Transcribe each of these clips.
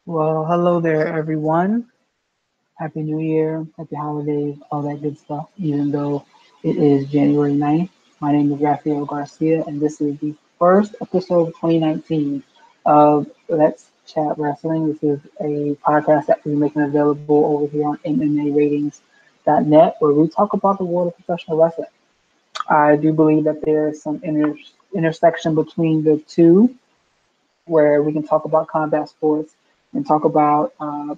Well, hello there, everyone. Happy New Year, happy holidays, all that good stuff, even though it is January 9th. My name is Rafael Garcia, and this is the first episode of 2019 of Let's Chat Wrestling. This is a podcast that we're making available over here on MMAratings.net, where we talk about the world of professional wrestling. I do believe that there is some intersection between the two where we can talk about combat sports and talk about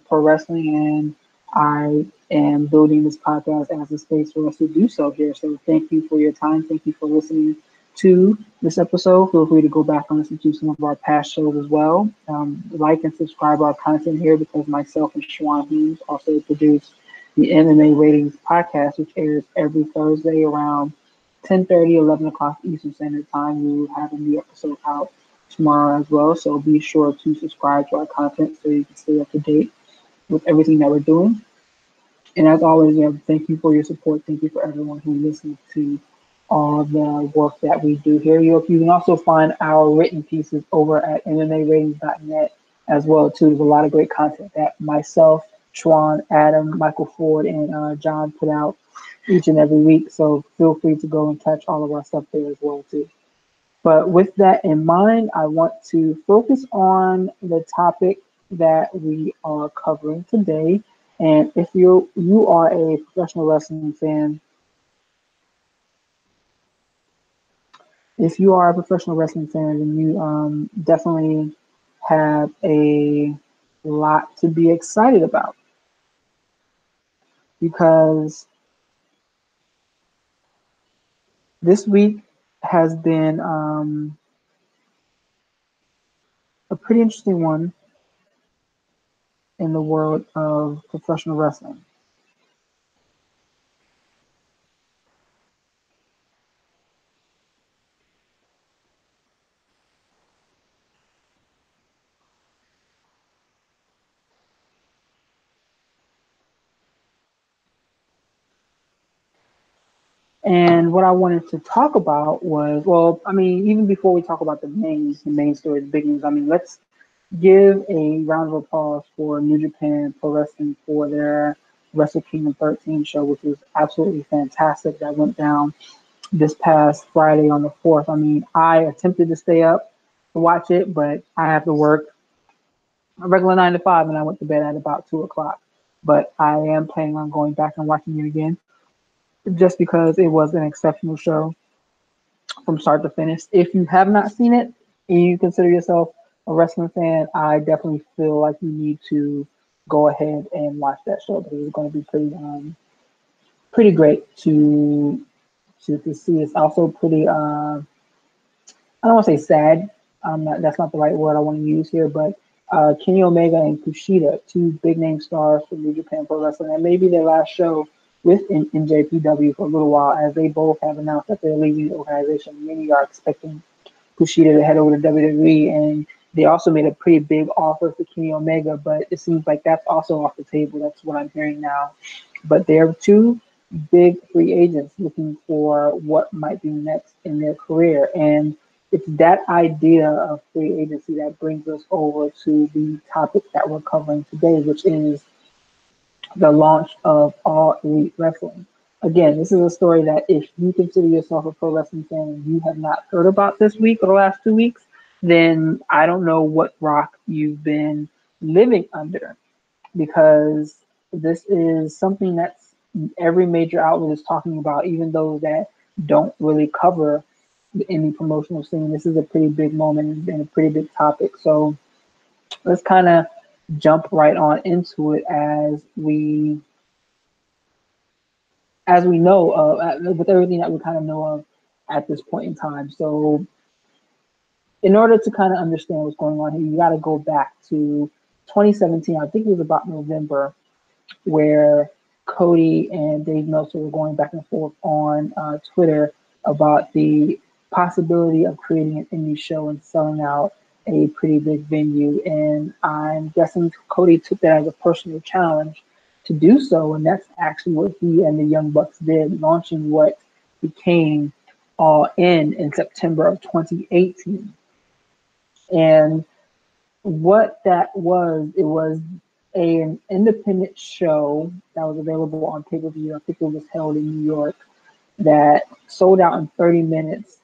pro wrestling. And I am building this podcast as a space for us to do so here. So thank you for your time. Thank you for listening to this episode. Feel free to go back and listen to some of our past shows as well. Like and subscribe our content here because myself and Shawan Hughes also produce the MMA Ratings podcast, which airs every Thursday around 10:30, 11 o'clock Eastern Standard Time. We will have a new episode out tomorrow as well. So be sure to subscribe to our content so you can stay up to date with everything that we're doing. And as always, thank you for your support. Thank you for everyone who listens to all the work that we do here. You can also find our written pieces over at MMAratings.net as well too. There's a lot of great content that myself, Schwan, Adam, Michael Ford, and John put out each and every week. So feel free to go and catch all of our stuff there as well too. But with that in mind, I want to focus on the topic that we are covering today. And if you are a professional wrestling fan, if you are a professional wrestling fan, then you definitely have a lot to be excited about because this week has been a pretty interesting one in the world of professional wrestling. And what I wanted to talk about was, well, I mean, even before we talk about the main story, the big news, I mean, let's give a round of applause for New Japan Pro Wrestling for their Wrestle Kingdom 13 show, which was absolutely fantastic. That went down this past Friday on the 4th. I mean, I attempted to stay up to watch it, but I have to work a regular 9 to 5, and I went to bed at about 2 o'clock. But I am planning on going back and watching it again just because it was an exceptional show from start to finish. If you have not seen it and you consider yourself a wrestling fan, I definitely feel like you need to go ahead and watch that show because it's going to be pretty great to see. It's also pretty I don't want to say sad. That's not the right word I want to use here, but Kenny Omega and Kushida, two big name stars from New Japan Pro Wrestling, and maybe their last show with NJPW for a little while, as they both have announced that they're leaving the organization. Many are expecting Kushida to head over to WWE, and they also made a pretty big offer for Kenny Omega, but it seems like that's also off the table. That's what I'm hearing now. But they're two big free agents looking for what might be next in their career, and it's that idea of free agency that brings us over to the topic that we're covering today, which is the launch of All Elite Wrestling. Again, this is a story that if you consider yourself a pro wrestling fan and you have not heard about this week or the last 2 weeks, then I don't know what rock you've been living under because this is something that's every major outlet is talking about, even those that don't really cover the indie promotional scene. This is a pretty big moment and a pretty big topic. So let's kind of jump right on into it as we know with everything that we kind of know of at this point in time. So in order to kind of understand what's going on here, you got to go back to 2017. I think it was about November, where Cody and Dave Meltzer were going back and forth on Twitter about the possibility of creating an indie show and selling out a pretty big venue. And I'm guessing Cody took that as a personal challenge to do so. And that's actually what he and the Young Bucks did, launching what became All In September of 2018. And what that was, it was an independent show that was available on pay-per-view. I think it was held in New York, that sold out in 30 minutes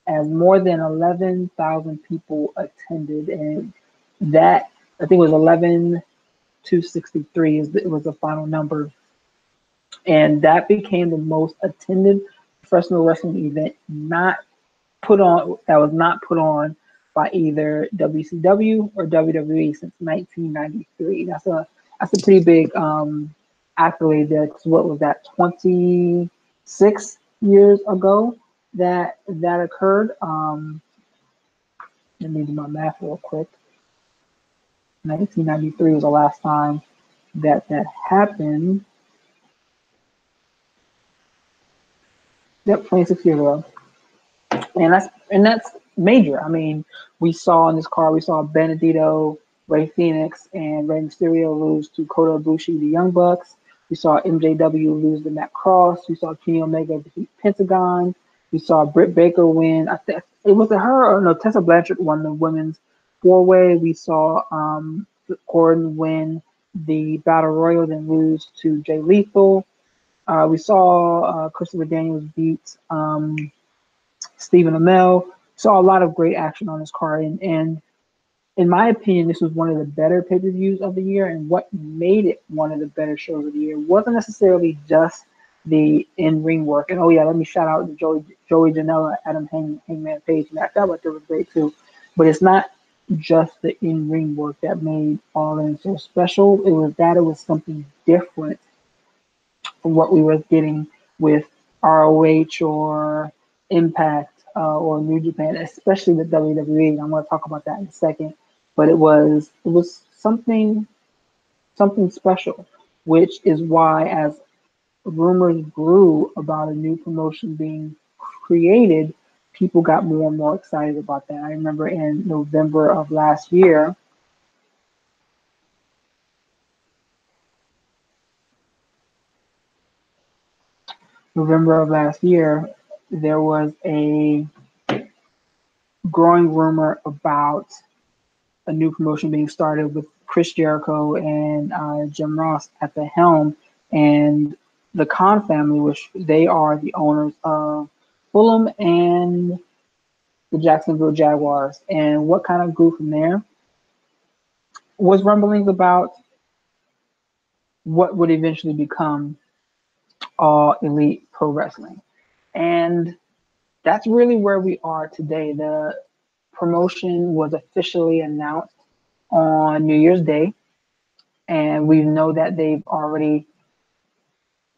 as more than 11,000 people attended. And that, I think it was 11,263 it was the final number. And that became the most attended professional wrestling event not put on, that was not put on by either WCW or WWE since 1993. That's a pretty big accolade there. 'Cause what was that, 26 years ago that that occurred? Let me do my math real quick. 1993 was the last time that that happened. Yep, 26 years ago. And that's major. I mean, we saw in this card, we saw Benedito, Ray Phoenix, and Rey Mysterio lose to Kota Ibushi, the Young Bucks. We saw MJW lose to Matt Cross. We saw Kenny Omega defeat Pentagon. We saw Britt Baker win. I think it was her or no, Tessa Blanchard won the women's four-way. We saw Gordon win the Battle Royal, then lose to Jay Lethal. We saw Christopher Daniels beat Stephen Amell. Saw a lot of great action on this card, and in my opinion, this was one of the better pay-per-views of the year. And what made it one of the better shows of the year wasn't necessarily just the in-ring work. And oh yeah, let me shout out to Joey Janela, Adam Hangman Page, and that was great too. But it's not just the in-ring work that made All In so special. It was something different from what we were getting with ROH or Impact or New Japan, especially with WWE. I'm going to talk about that in a second. But it was something special, which is why as rumors grew about a new promotion being created, people got more and more excited about that. I remember in November of last year, there was a growing rumor about a new promotion being started with Chris Jericho and Jim Ross at the helm, and the Khan family, which they are the owners of Fulham and the Jacksonville Jaguars. And what kind of grew from there was rumblings about what would eventually become All Elite Pro Wrestling. And that's really where we are today. The promotion was officially announced on New Year's Day, and we know that they've already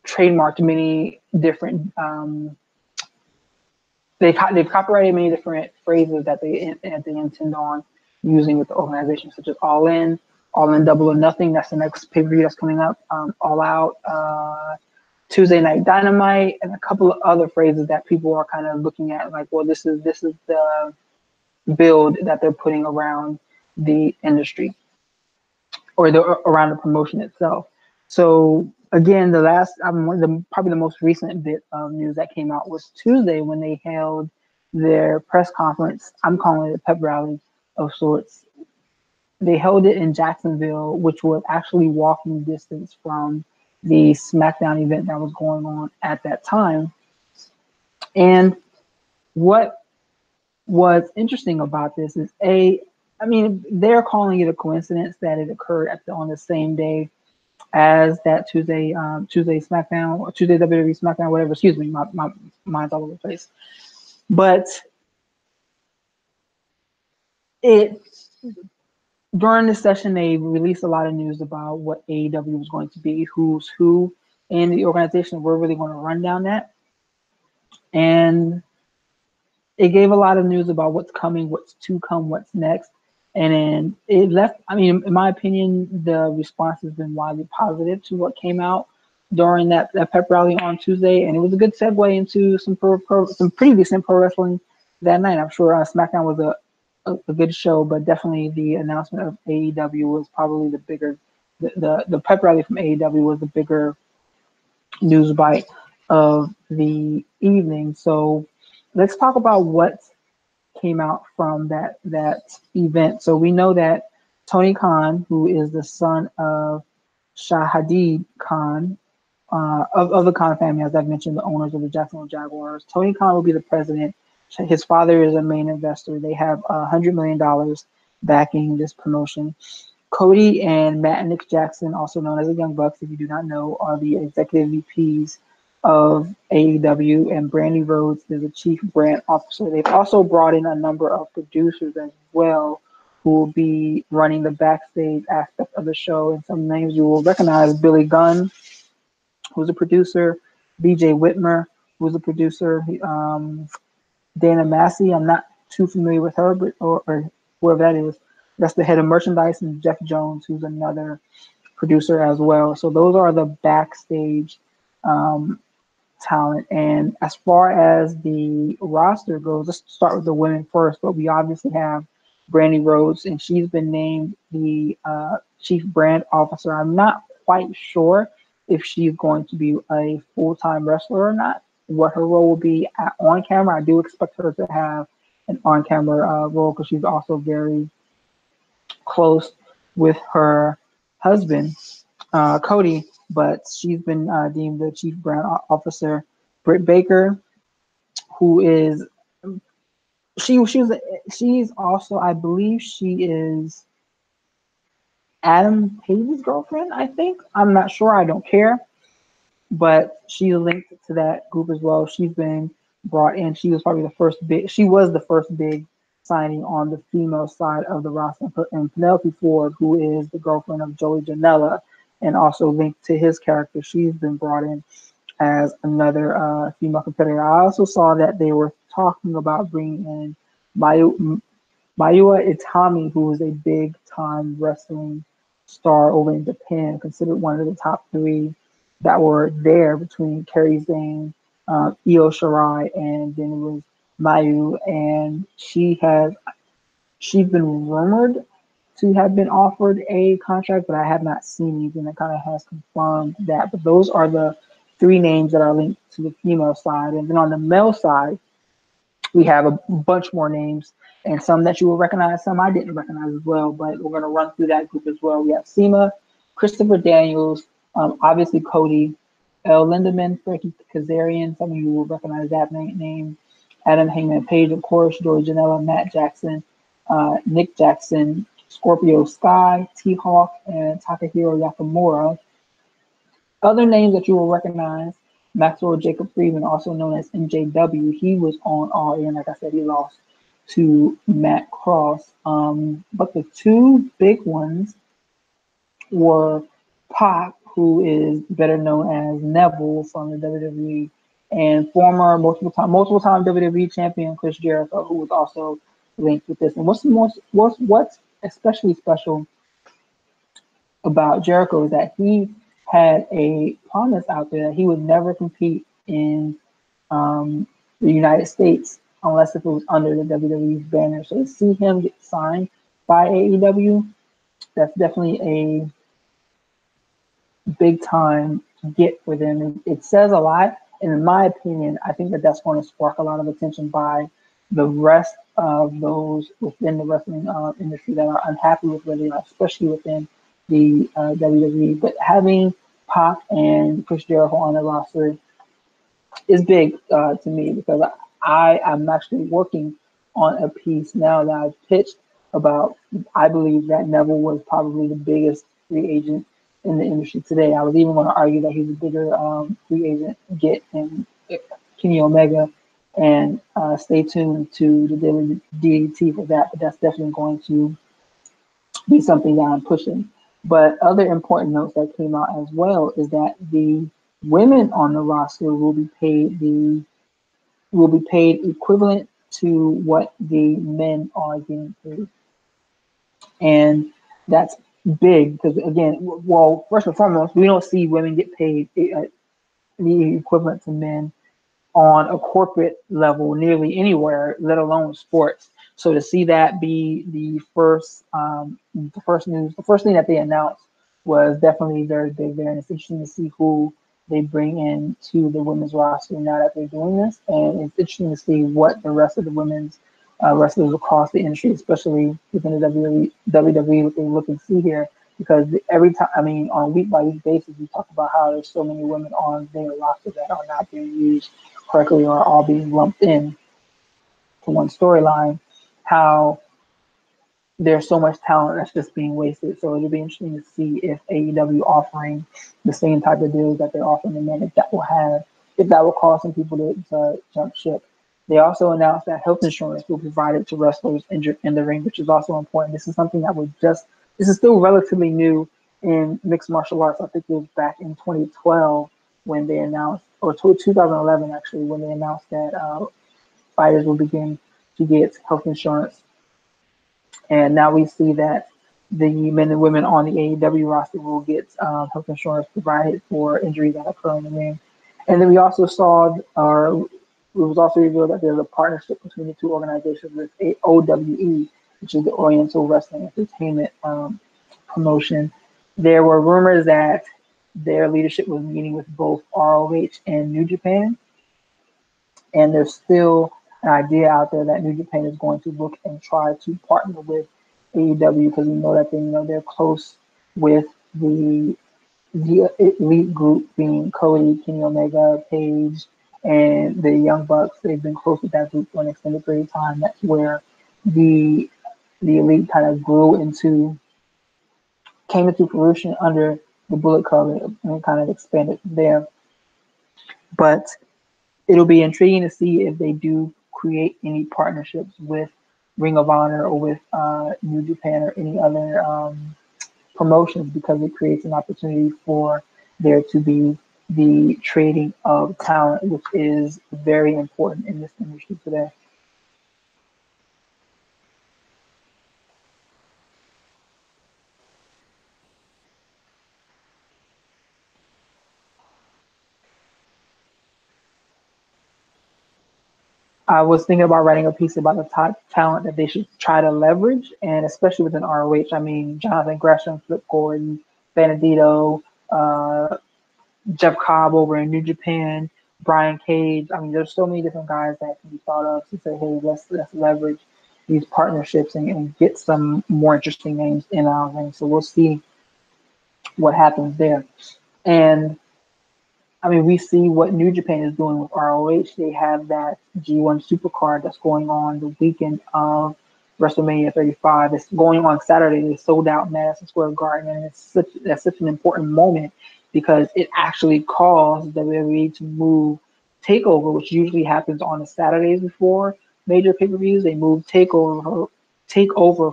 trademarked many different. They've copyrighted many different phrases that they intend on using with the organization, such as All In Double or Nothing. That's the next pay-per-view that's coming up. All Out, Tuesday Night Dynamite, and a couple of other phrases that people are kind of looking at, like, well, this is the build that they're putting around the industry or around the promotion itself. So again, probably the most recent bit of news that came out was Tuesday when they held their press conference. I'm calling it a pep rally of sorts. They held it in Jacksonville, which was actually walking distance from the SmackDown event that was going on at that time. And what was interesting about this is they're calling it a coincidence that it occurred on the same day as that Tuesday SmackDown or Tuesday WWE SmackDown, whatever. Excuse me, my mind's all over the place. But during this session, they released a lot of news about what AEW was going to be, who's who in the organization. We're really going to run down that. And it gave a lot of news about what's coming, what's to come, what's next. And then it left, in my opinion, the response has been widely positive to what came out during that pep rally on Tuesday. And it was a good segue into some pretty decent pro wrestling that night. I'm sure SmackDown was a good show, but definitely the announcement of AEW was probably the bigger, the pep rally from AEW was the bigger news bite of the evening. So let's talk about what came out from that event. So we know that Tony Khan, who is the son of Shahideen Khan, of the Khan family, as I've mentioned, the owners of the Jacksonville Jaguars. Tony Khan will be the president. His father is a main investor. They have $100 million backing this promotion. Cody and Matt and Nick Jackson, also known as the Young Bucks, if you do not know, are the executive VPs of AEW, and Brandy Rhodes is the chief brand officer. They've also brought in a number of producers as well who will be running the backstage aspect of the show. And some names you will recognize: Billy Gunn, who's a producer; BJ Whitmer, who's a producer; Dana Massey. I'm not too familiar with her, but or whoever that is. That's the head of merchandise, and Jeff Jones, who's another producer as well. So those are the backstage um, talent. And as far as the roster goes, let's start with the women first. But we obviously have Brandy Rhodes, and she's been named the chief brand officer. I'm not quite sure if she's going to be a full-time wrestler or not, what her role will be on camera. I do expect her to have an on-camera role because she's also very close with her husband, Cody, but she's been deemed the chief brand officer. Britt Baker, who is she's also, I believe she is Adam Page's girlfriend. I think, I'm not sure. I don't care, but she's linked to that group as well. She's been brought in. She was probably the first big. She was the first big signing on the female side of the roster. And Penelope Ford, who is the girlfriend of Joey Janela, and also linked to his character, she's been brought in as another female competitor. I also saw that they were talking about bringing in Mayua Itami, who is a big time wrestling star over in Japan, considered one of the top three that were there between Kairi Sane, Io Shirai, and then it was Mayu. And she's been rumored to have been offered a contract, but I have not seen anything that kind of has confirmed that. But those are the three names that are linked to the female side. And then on the male side, we have a bunch more names, and some that you will recognize, some I didn't recognize as well, but we're going to run through that group as well. We have SEMA, Christopher Daniels, obviously Cody, El Lindemann, Frankie Kazarian, some of you will recognize that name, Adam Hangman Page, of course, Joey Janela, Matt Jackson, Nick Jackson, Scorpio Sky, T-Hawk, and Takahiro Yakamura. Other names that you will recognize: Maxwell Jacob Friedman, also known as MJW. He was on All In. Like I said, he lost to Matt Cross. But the two big ones were Pac, who is better known as Neville from the WWE, and former multiple time WWE champion Chris Jericho, who was also linked with this. And what's especially special about Jericho is that he had a promise out there that he would never compete in the United States unless if it was under the WWE's banner. So to see him get signed by AEW, that's definitely a big time get for them. It says a lot, and in my opinion, I think that that's going to spark a lot of attention by the rest of those within the wrestling industry that are unhappy with where they are, especially within the WWE. But having Pac and Chris Jericho on the roster is big to me, because I am actually working on a piece now that I've pitched about. I believe that Neville was probably the biggest free agent in the industry today. I was even going to argue that he's a bigger free agent get in Kenny Omega, and stay tuned to the Daily DDT for that. But that's definitely going to be something that I'm pushing. But other important notes that came out as well is that the women on the roster will be paid equivalent to what the men are getting paid. And that's big because, again, well, first and foremost, we don't see women get paid the equivalent to men on a corporate level nearly anywhere, let alone sports. So to see that be the first news, the first thing that they announced was definitely very big there, and it's interesting to see who they bring in to the women's roster now that they're doing this, and it's interesting to see what the rest of the women's wrestlers across the industry, especially within the WWE, what they look and see here. Because every time, I mean, on a week by week basis, we talk about how there's so many women on their roster that are not being used correctly or are all being lumped in to one storyline. How there's so much talent that's just being wasted. So it'll be interesting to see if AEW offering the same type of deals that they're offering the men, if that will cause some people to jump ship. They also announced that health insurance will be provided to wrestlers injured in the ring, which is also important. This is something that this is still relatively new in mixed martial arts. I think it was back in 2012 when they announced, or 2011 actually, when they announced that fighters will begin to get health insurance. And now we see that the men and women on the AEW roster will get health insurance provided for injuries that occur in the ring. And then we also saw, or it was also revealed that there's a partnership between the two organizations with OWE, which is the Oriental Wrestling Entertainment promotion. There were rumors that their leadership was meeting with both ROH and New Japan. And there's still an idea out there that New Japan is going to look and try to partner with AEW because we know that they're close with the elite group being Cody, Kenny Omega, Page, and the Young Bucks. They've been close with that group for an extended period of time. That's where the elite kind of came into fruition under the Bullet Club and kind of expanded from there. But it'll be intriguing to see if they do create any partnerships with Ring of Honor or with New Japan or any other promotions, because it creates an opportunity for there to be the trading of talent, which is very important in this industry today. I was thinking about writing a piece about the top talent that they should try to leverage, and especially within ROH. I mean, Jonathan Gresham, Flip Gordon, Benedito, Jeff Cobb over in New Japan, Brian Cage. I mean, there's so many different guys that can be thought of to say, hey, let's leverage these partnerships and get some more interesting names in our ring. So we'll see what happens there. And I mean, we see what New Japan is doing with ROH. They have that G1 Supercard that's going on the weekend of WrestleMania 35. It's going on Saturday. They sold out Madison Square Garden, and that's such an important moment because it actually caused WWE to move Takeover, which usually happens on the Saturdays before major pay-per-views. They moved Takeover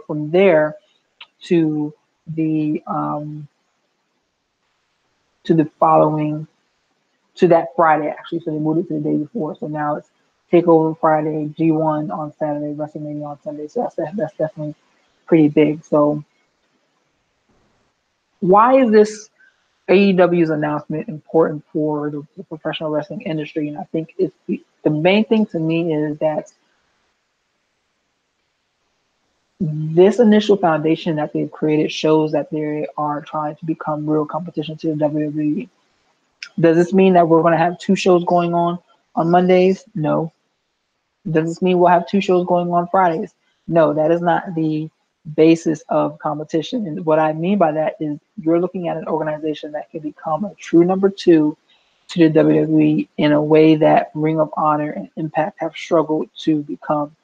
from there to the following, to that Friday actually. So they moved it to the day before. So now it's Takeover Friday, G1 on Saturday, WrestleMania on Sunday. So that's definitely pretty big. So why is this AEW's announcement important for the professional wrestling industry? And I think it's the main thing to me is that this initial foundation that they've created shows that they are trying to become real competition to the WWE. Does this mean that we're going to have two shows going on Mondays? No. Does this mean we'll have two shows going on Fridays? No, that is not the basis of competition. And what I mean by that is you're looking at an organization that can become a true number two to the WWE in a way that Ring of Honor and Impact have struggled to become.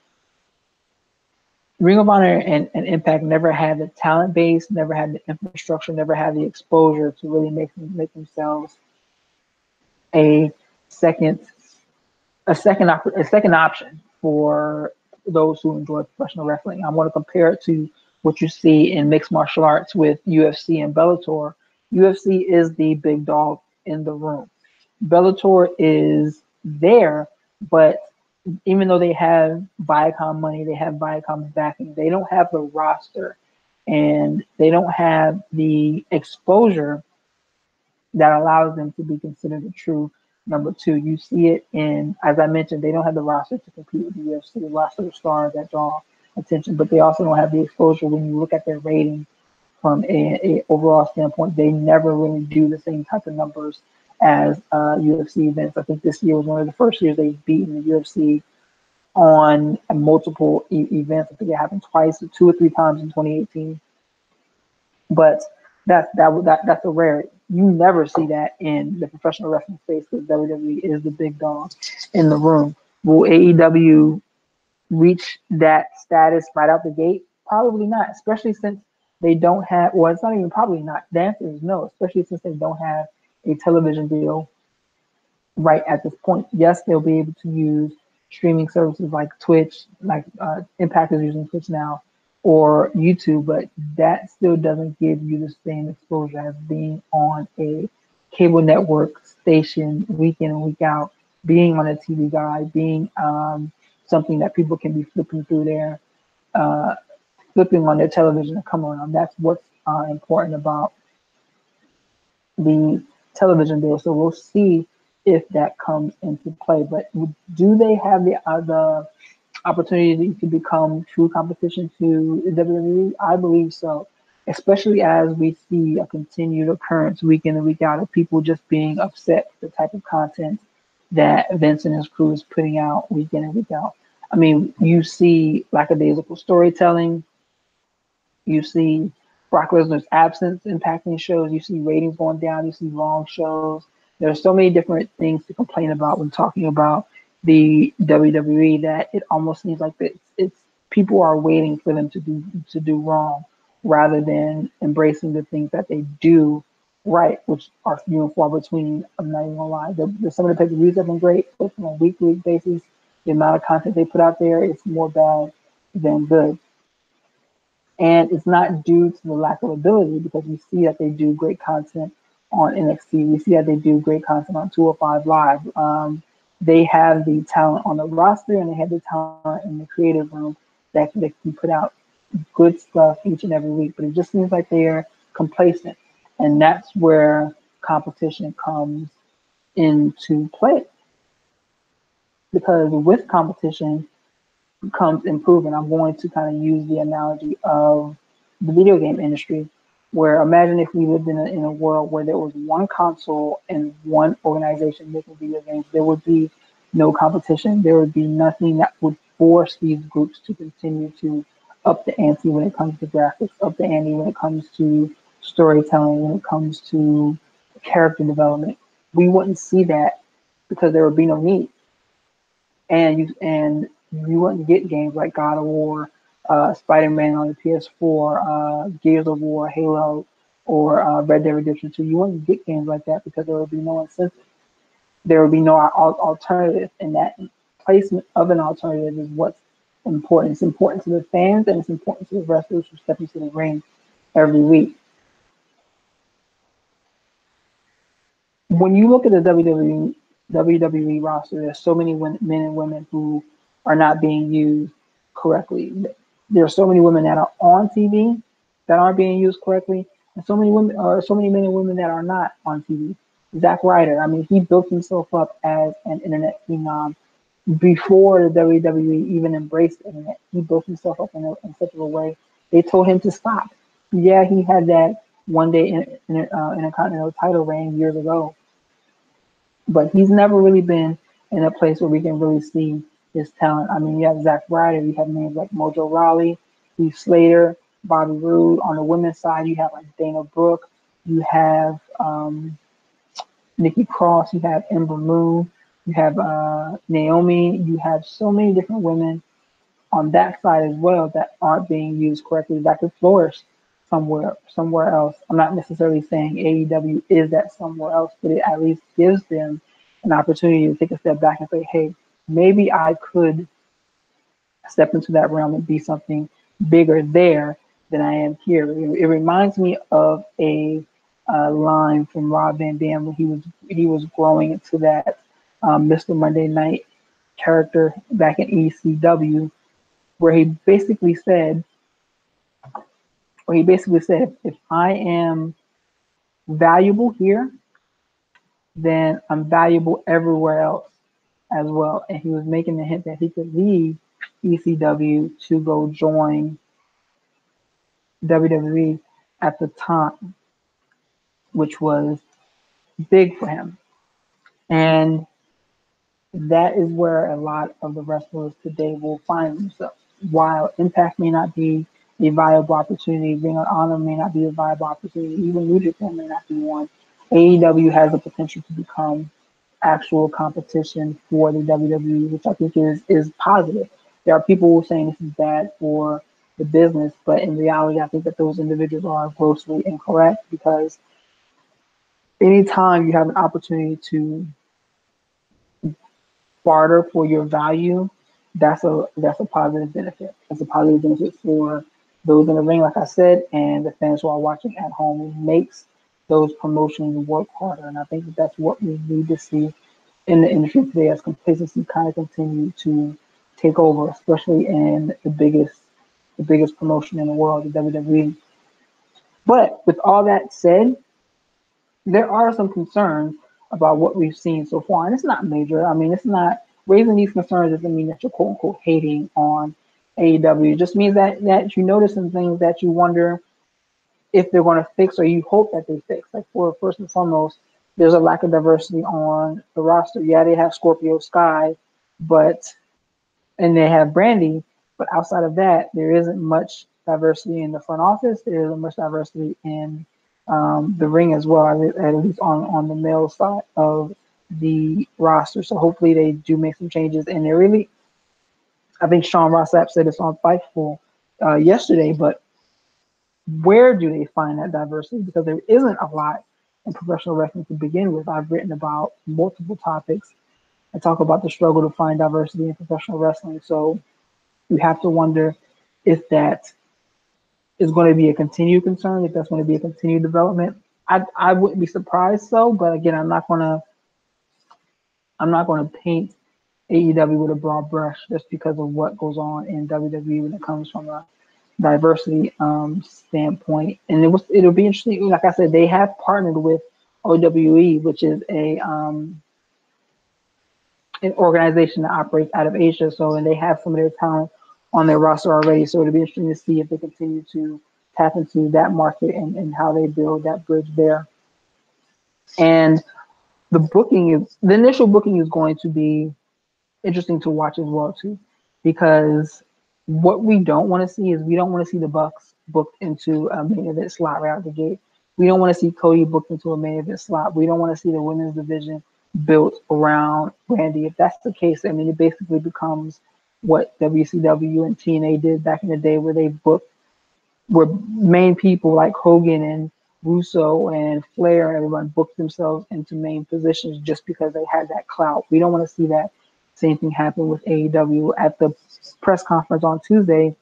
Ring of Honor and Impact never had the talent base, never had the infrastructure, never had the exposure to really make themselves a second option for those who enjoy professional wrestling. I want to compare it to what you see in mixed martial arts with UFC and Bellator. UFC is the big dog in the room. Bellator is there, but even though they have Viacom money, they have Viacom's backing, they don't have the roster and they don't have the exposure that allows them to be considered a true number two. You see it in, as I mentioned, they don't have the roster to compete with the UFC, the roster of stars that draw attention, but they also don't have the exposure. When you look at their rating from a overall standpoint, they never really do the same type of numbers as UFC events. I think this year was one of the first years they've beaten the UFC on multiple events. I think it happened twice, or 2 or 3 times in 2018. But that's a rarity. You never see that in the professional wrestling space because WWE is the big dog in the room. Will AEW reach that status right out the gate? Probably not, especially since they don't have, well, it's not even probably not. The answer is no, especially since they don't have a television deal right at this point. Yes, they'll be able to use streaming services like Twitch, like Impact is using Twitch now, or YouTube, but that still doesn't give you the same exposure as being on a cable network station week in and week out, being on a TV guide, being something that people can be flipping through their uh, flipping on their television and come on. That's what's important about the television deal. So we'll see if that comes into play. But do they have the opportunity to become true competition to WWE? I believe so, especially as we see a continued occurrence week in and week out of people just being upset with the type of content that Vince and his crew is putting out week in and week out. I mean, you see lackadaisical storytelling, you see Brock Lesnar's absence impacting shows. You see ratings going down. You see long shows. There are so many different things to complain about when talking about the WWE that it almost seems like it's people are waiting for them to do wrong rather than embracing the things that they do right, which are few and far between. I'm not even gonna lie. Some of the pay-per-views have been great, but on a week-to-week basis, the amount of content they put out there, it's more bad than good. And it's not due to the lack of ability because we see that they do great content on NXT. We see that they do great content on 205 Live. They have the talent on the roster and they have the talent in the creative room that they can put out good stuff each and every week. But it just seems like they're complacent. And that's where competition comes into play. Because with competition, comes improving. I'm going to kind of use the analogy of the video game industry, where imagine if we lived in a world where there was one console and one organization making video games, there would be no competition. There would be nothing that would force these groups to continue to up the ante when it comes to graphics, up the ante when it comes to storytelling, when it comes to character development. We wouldn't see that because there would be no need. And you wouldn't get games like God of War, Spider-Man on the PS4, Gears of War, Halo, or Red Dead Redemption 2. You wouldn't get games like that because there would be no incentive. There would be no alternative, and that placement of an alternative is what's important. It's important to the fans, and it's important to the wrestlers who step into the ring every week. When you look at the WWE roster, there's so many men and women who are not being used correctly. There are so many women that are on TV that aren't being used correctly, and so many men and women that are not on TV. Zack Ryder, I mean, he built himself up as an internet phenom before the WWE even embraced the internet. He built himself up in such a way they told him to stop. Yeah, he had that one day intercontinental title reign years ago, but he's never really been in a place where we can really see his talent. I mean, you have Zack Ryder, you have names like Mojo Rawley, Heath Slater, Bobby Roode. On the women's side, you have like Dana Brooke, you have Nikki Cross, you have Ember Moon, you have Naomi, you have so many different women on that side as well that aren't being used correctly that could flourish somewhere else. I'm not necessarily saying AEW is that somewhere else, but it at least gives them an opportunity to take a step back and say, hey, maybe I could step into that realm and be something bigger there than I am here. It reminds me of a line from Rob Van Dam when he was growing into that Mr. Monday Night character back in ECW, where he basically said, if I am valuable here, then I'm valuable everywhere else as well. And he was making the hint that he could leave ECW to go join WWE at the time, which was big for him. And that is where a lot of the wrestlers today will find themselves. While Impact may not be a viable opportunity, Ring of Honor may not be a viable opportunity, even New Japan may not be one, AEW has the potential to become actual competition for the WWE, which I think is positive. There are people who are saying this is bad for the business, but in reality, I think that those individuals are grossly incorrect because anytime you have an opportunity to barter for your value, that's a positive benefit. That's a positive benefit for those in the ring, like I said, and the fans who are watching at home. It makes those promotions work harder, and I think that that's what we need to see in the industry today as complacency kind of continue to take over, especially in the biggest promotion in the world, the WWE. But with all that said, there are some concerns about what we've seen so far, and it's not major. I mean, it's not raising these concerns doesn't mean that you're quote unquote hating on AEW. It just means that you notice some things that you wonder if they're going to fix or you hope that they fix. Like for first and foremost, there's a lack of diversity on the roster. Yeah, they have Scorpio Sky, but and they have Brandy, but outside of that, there isn't much diversity in the front office. There isn't much diversity in the ring as well, at least on the male side of the roster. So hopefully they do make some changes. And they really, I think Sean Ross Sapp said this on Fightful yesterday, but where do they find that diversity? Because there isn't a lot in professional wrestling to begin with. I've written about multiple topics and talk about the struggle to find diversity in professional wrestling. So you have to wonder if that is going to be a continued concern, if that's going to be a continued development. I wouldn't be surprised though, but again, I'm not gonna paint AEW with a broad brush just because of what goes on in WWE when it comes from a diversity standpoint. And it'll be interesting. Like I said, they have partnered with OWE, which is an organization that operates out of Asia. So, and they have some of their talent on their roster already. So it'll be interesting to see if they continue to tap into that market and how they build that bridge there. And the initial booking is going to be interesting to watch as well too, because what we don't want to see is we don't want to see the Bucks booked into a main event slot right out the gate. We don't want to see Cody booked into a main event slot. We don't want to see the women's division built around Randy. If that's the case, I mean, it basically becomes what WCW and TNA did back in the day, where they booked where main people like Hogan and Russo and Flair and everyone booked themselves into main positions just because they had that clout. We don't want to see that same thing happen with AEW. At the press conference on Tuesday,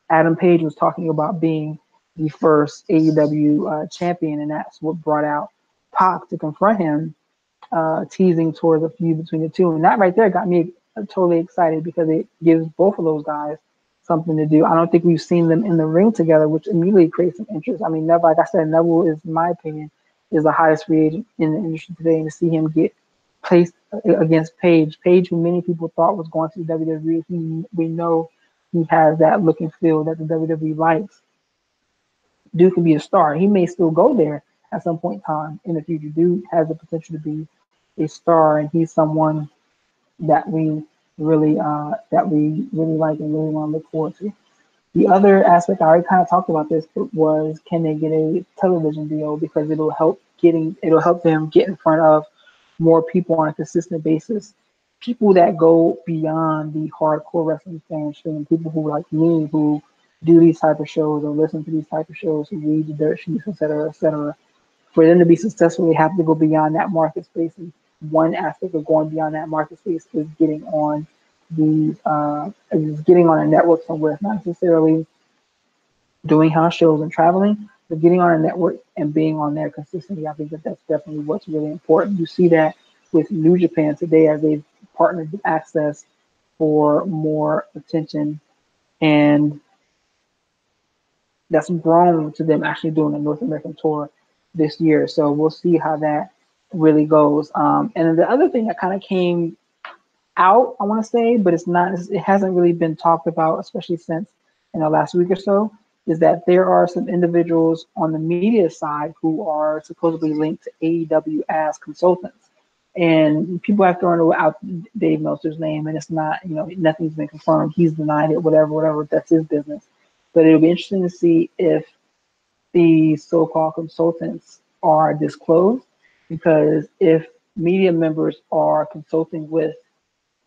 Adam Page was talking about being the first AEW champion, and that's what brought out Pac to confront him, teasing towards a feud between the two. And that right there got me totally excited because it gives both of those guys something to do. I don't think we've seen them in the ring together, which immediately creates some interest. I mean, Neville, like I said, Neville is, in my opinion, is the highest free agent in the industry today, and to see him get placed against Page, who many people thought was going to the WWE, we know he has that look and feel that the WWE likes. Dude can be a star. He may still go there at some point in time in the future. Dude has the potential to be a star, and he's someone that we really like and really want to look forward to. The other aspect, I already kind of talked about this, was can they get a television deal, because it'll help them get in front of more people on a consistent basis. People that go beyond the hardcore wrestling fans, and people who like me who do these type of shows or listen to these type of shows, who read the dirt sheets, et cetera, et cetera. For them to be successful, they have to go beyond that market space. And one aspect of going beyond that market space is getting on a network somewhere. It's not necessarily doing house shows and traveling, but getting on a network and being on there consistently. I think that that's definitely what's really important. You see that with New Japan today as they've partnered with Access for more attention, and that's grown to them actually doing a North American tour this year. So we'll see how that really goes. And then the other thing that kind of came out, I want to say, but it hasn't really been talked about, especially since in the last week or so, is that there are some individuals on the media side who are supposedly linked to AEW as consultants. And people have thrown out Dave Meltzer's name, and it's not, nothing's been confirmed. He's denied it, whatever. That's his business. But it'll be interesting to see if the so-called consultants are disclosed, because if media members are consulting with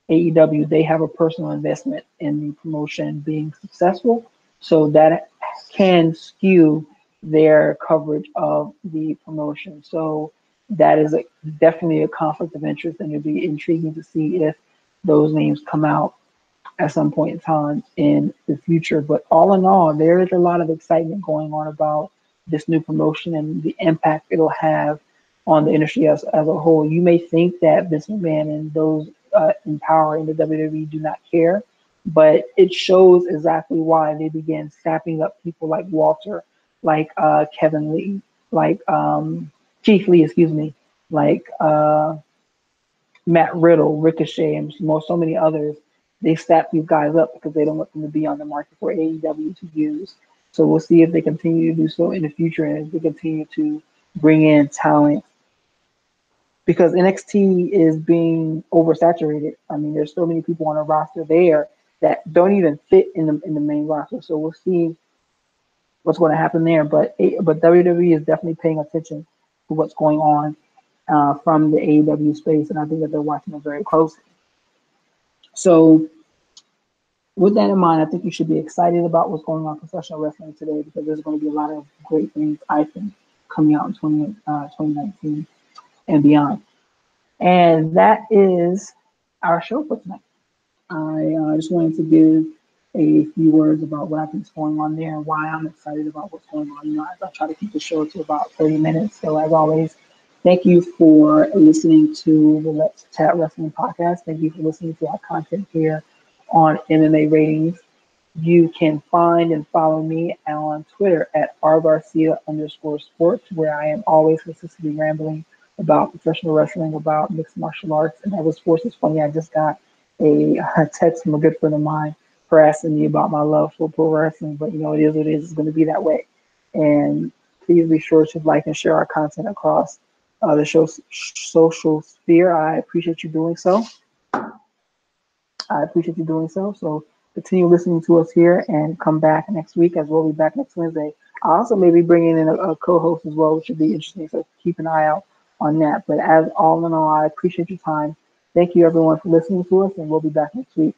AEW, they have a personal investment in the promotion being successful, so that can skew their coverage of the promotion. So that is definitely a conflict of interest, and it'd be intriguing to see if those names come out at some point in time in the future. But all in all, there is a lot of excitement going on about this new promotion and the impact it'll have on the industry as a whole. You may think that Vince McMahon and those in power in the WWE do not care, but it shows exactly why they began snapping up people like Walter, like Kevin Lee, like Keith Lee, excuse me, like Matt Riddle, Ricochet, and so many others. They snap these guys up because they don't want them to be on the market for AEW to use. So we'll see if they continue to do so in the future, and if they continue to bring in talent, because NXT is being oversaturated. I mean, there's so many people on the roster there that don't even fit in the main roster. So we'll see what's going to happen there. But WWE is definitely paying attention to what's going on from the AEW space, and I think that they're watching it very closely. So with that in mind, I think you should be excited about what's going on in professional wrestling today, because there's going to be a lot of great things, I think, coming out in 2019 and beyond. And that is our show for tonight. I just wanted to give a few words about what I think is going on there and why I'm excited about what's going on. I try to keep the show to about 30 minutes. So as always, thank you for listening to the Let's Chat Wrestling podcast. Thank you for listening to our content here on MMA Ratings. You can find and follow me on Twitter at rgarcia_sports, where I am always consistently rambling about professional wrestling, about mixed martial arts, and other sports. It's funny, I just got a text from a good friend of mine harassing me about my love for pro wrestling, but it is what it is. It's going to be that way. And please be sure to like and share our content across the show's social sphere. I appreciate you doing so. So continue listening to us here and come back next week, as we'll be back next Wednesday. I also may be bringing in a co-host as well, which should be interesting. So keep an eye out on that. But as all in all, I appreciate your time. Thank you, everyone, for listening to us, and we'll be back next week.